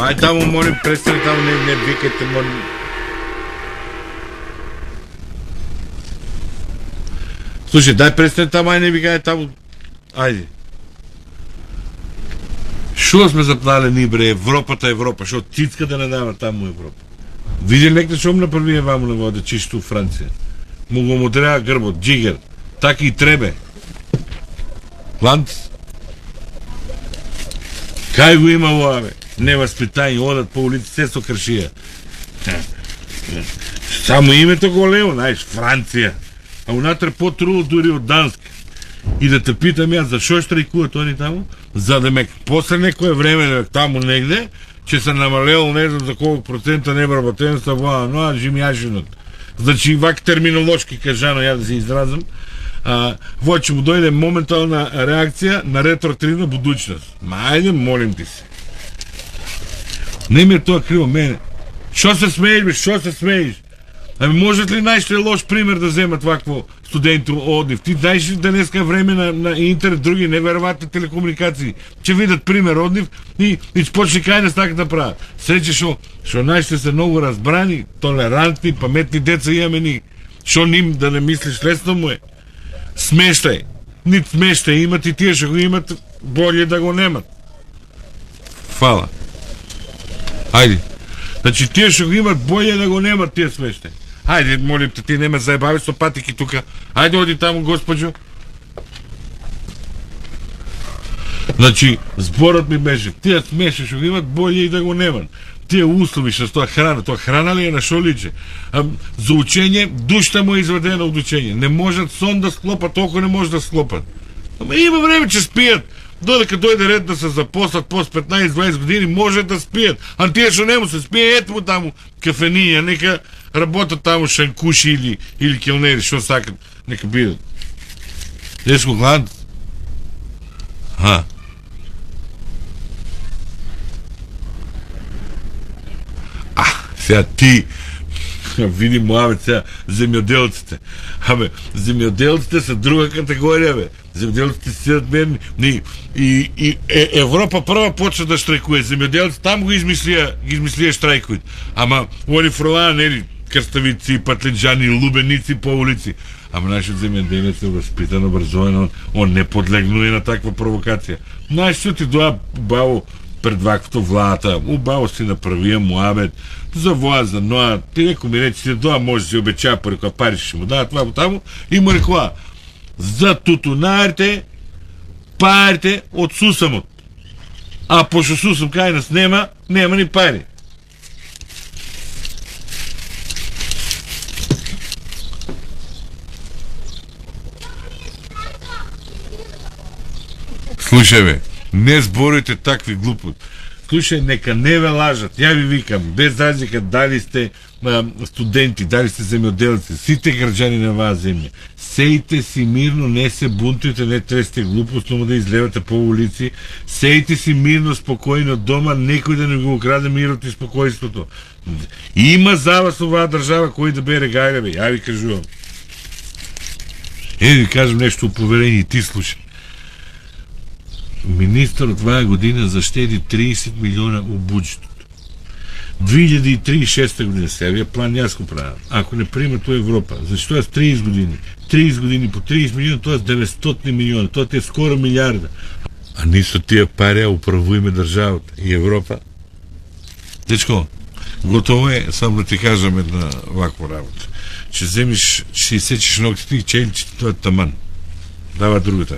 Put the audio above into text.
Ай, таму, молим, престани таму, не викайте, молим. Слушай, дай престани таму, ай не викай таму. Ајде. Шо сме запнали ни, бре, Европа, шо цицка да не дава таму Европа. Види некде шо му направи ваму на вода, чисто в Франција. Му треба грбот, джигер. Така и требе. Ланц. Кај го има ова, бе? Неваспитање, одат по улици, се со кршија. Само името големо, знаеш, Франција. А унатре по-трудно дури од Данска. И да те питам јас, зашо штрајкуват они таму? За да ме после некое време таму негде, че се намалел, не знам за колко процента невработенство, но жимјажинот. Значи, вак терминолошки кажано, ја да се изразам, во ќе му дојде моментална реакција на ретроактивна будуćност. Ајде, молим ти се. Не ми е тоа криво мене. Шо се смееш, бе, шо се смееш? Ами можат ли најште лош пример да земат вакво студенти однив? Ти знаеш ли денеска е време на интернет, други неверојатни телекомуникации, ќе видат пример однив и почне кај нас така да прават. Среќа шо најште се многу разбрани, толерантни, паметни деца имаме ни. Шо ним да не мислиш, лесно му е. Смештай. Нит смештай имат и тие што го имат, болje да го немат. Фала. Ајде. Значи тие што го имат, болje да го немат тие смештай. Ајде, молим те, ти нема заебави со патики тука. Ајде, оди таму, госпоđo. Значи, зборот ми беше, тие смешни што го имат, болje и да го немат. Тие услови што тоа храна ли е на шо личе? За учење, душта му е изведена од учење. Не можат сон да склопат, толку не може да склопат. Ама има време че спијат. Додека дојде ред да се запослат после 15-20 години, може да спијат. А тие што не му се спие, ето му таму кафенија, нека работат таму шанкуши или келнери, што сакат, нека бидат. Деско глад? Сега ти види Моавет сега земјоделците. Земјоделците се друга категорија, бе. Земјоделците сидат мерни. И Европа прва почна да штрајкуе. Земјоделците там ги измислија штрајкуит. Ама они фрлаа, нели, крставици, патлиџани, лубеници по улици. Ама нашиот земјоделец е воспитан, образован, он не подлегнува на таква провокација. Нашиот ти доа баво пред ваквото влата, убаво си направија Моавет, за воа, за ноа, ти реко ми речи, ти доа може да си обечава порекоа пари ще му дадат това таму, и му рекоа, за тутунарите, парите од сусамот. А пошто сусам кај нас нема ни пари. Слушај бе, не зборите такви глупоти. Слушај, нека не ве лажат. Ја ви викам, без разлика дали сте студенти, дали сте земјоделци, сите граѓани на оваа земја. Сејте си мирно, не се бунтујте, не тресте глупост, но да излевате по улици. Сејте си мирно, спокојно дома, некој да не го украде мирот и спокојството. Има за вас оваа држава кој да бере гајле, бе. Ја ви кажувам. Ви кажам нешто уповерение, ти слушај. Министерот оваа година заштеди 30 милиона у буџетот. 2036 година се план јас го правам. Ако не прима тоа Европа, значи тоа е 30 години. 30 години по 30 милиона, тоа е 900 милиона, тоа е скоро милиарда. А ние со тие пари управуваме државата и Европа. Дечко, готово е, само да ти кажам една ваква работа. Че земиш, че си сечеш ногтите и челичите, тоа е таман. Дава другата.